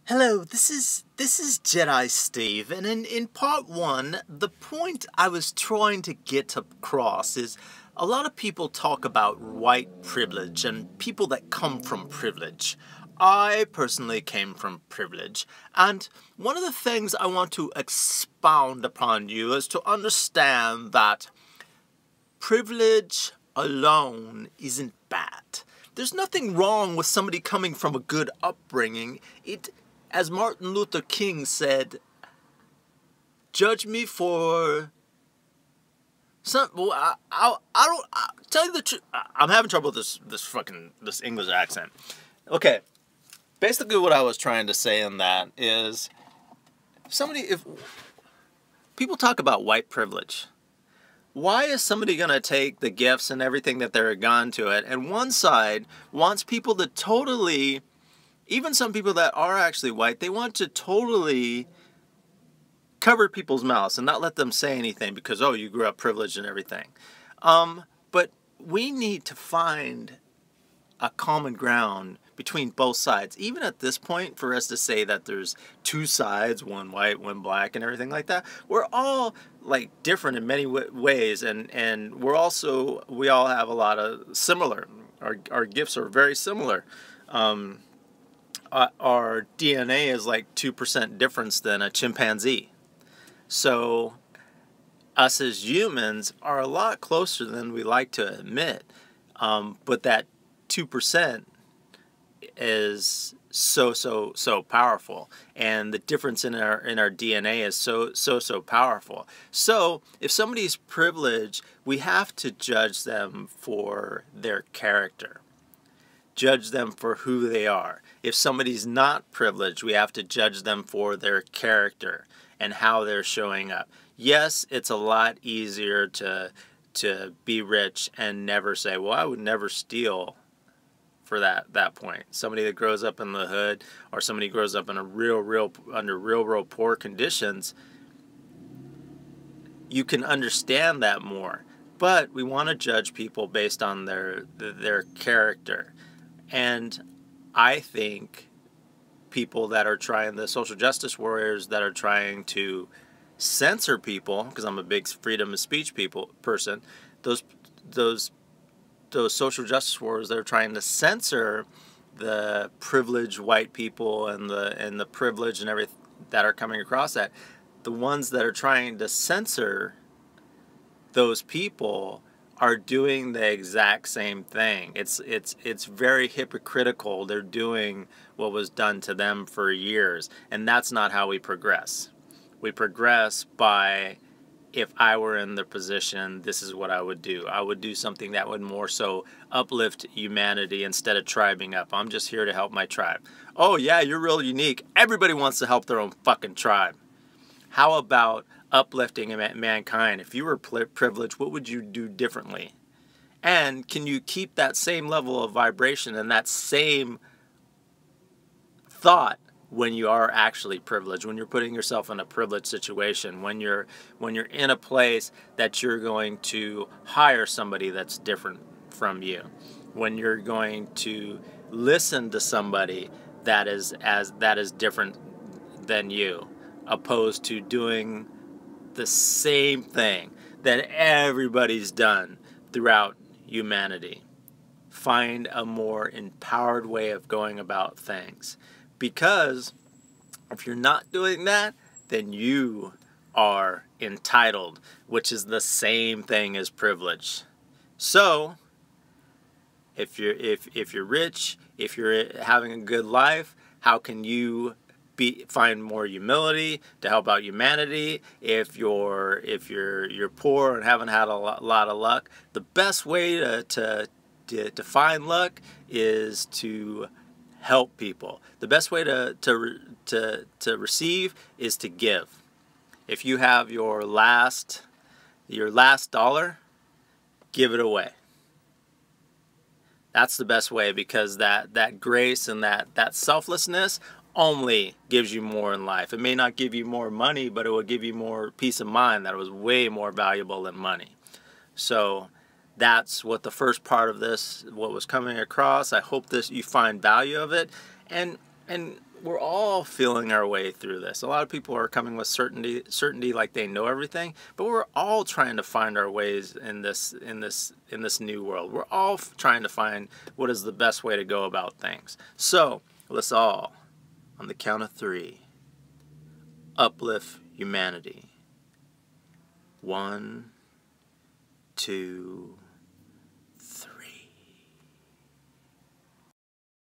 Hello, this is Jedi Steve, and in part one, the point I was trying to get across is a lot of people talk about white privilege and people that come from privilege. I personally came from privilege, and one of the things I want to expound upon you is to understand that privilege alone isn't bad. There's nothing wrong with somebody coming from a good upbringing. As Martin Luther King said, judge me for some. Well, I tell you the truth. I'm having trouble with this English accent. Okay, basically what I was trying to say in that is, if people talk about white privilege, why is somebody going to take the gifts and everything that they're gone to it, and one side wants people to totally, even some people that are actually white, they want to totally cover people's mouths and not let them say anything because, oh, you grew up privileged and everything. But we need to find a common ground between both sides. Even at this point, for us to say that there's two sides, one white, one black, and everything like that, we're all like different in many ways, and we all have a lot of similar. Our gifts are very similar. Our DNA is like 2% difference than a chimpanzee. So us as humans are a lot closer than we like to admit. But that 2% is so powerful, and the difference in our DNA is so powerful. So if somebody's privileged, we have to judge them for their character. Judge them for who they are. If somebody's not privileged, we have to judge them for their character and how they're showing up. Yes, it's a lot easier to be rich and never say, well, I would never steal for that point. Somebody that grows up in the hood, or somebody grows up in under real poor conditions, you can understand that more. But we want to judge people based on their character. And I think people that are trying, the social justice warriors that are trying to censor people, because I'm a big freedom of speech person, those social justice warriors that are trying to censor the privileged white people and the privilege and everything that are coming across that, the ones that are trying to censor those people are doing the exact same thing. It's very hypocritical. They're doing what was done to them for years, and that's not how we progress. We progress by, if I were in the position, this is what I would do. I would do something that would more so uplift humanity instead of tribing up. I'm just here to help my tribe. Oh yeah, you're real unique. Everybody wants to help their own fucking tribe. How about uplifting mankind? If you were privileged, what would you do differently? And can you keep that same level of vibration and that same thought when you are actually privileged, when you're putting yourself in a privileged situation, when you're in a place that you're going to hire somebody that's different from you, when you're going to listen to somebody that is different than you, opposed to doing the same thing that everybody's done throughout humanity. Find a more empowered way of going about things. Because if you're not doing that, then you are entitled, which is the same thing as privilege. So, if you're rich, if you're having a good life, how can you find more humility to help out humanity? If you're poor and haven't had a lot of luck, the best way to find luck is to help people. The best way to receive is to give. If you have your last dollar, give it away. That's the best way, because that grace and that selflessness only gives you more in life. It may not give you more money, but it will give you more peace of mind that was way more valuable than money. So that's what the first part of this, what was coming across. I hope you find value of it. And we're all feeling our way through this. A lot of people are coming with certainty like they know everything, but we're all trying to find our ways in this new world. We're all trying to find what is the best way to go about things. So let's all, on the count of 3, uplift humanity. 1, 2,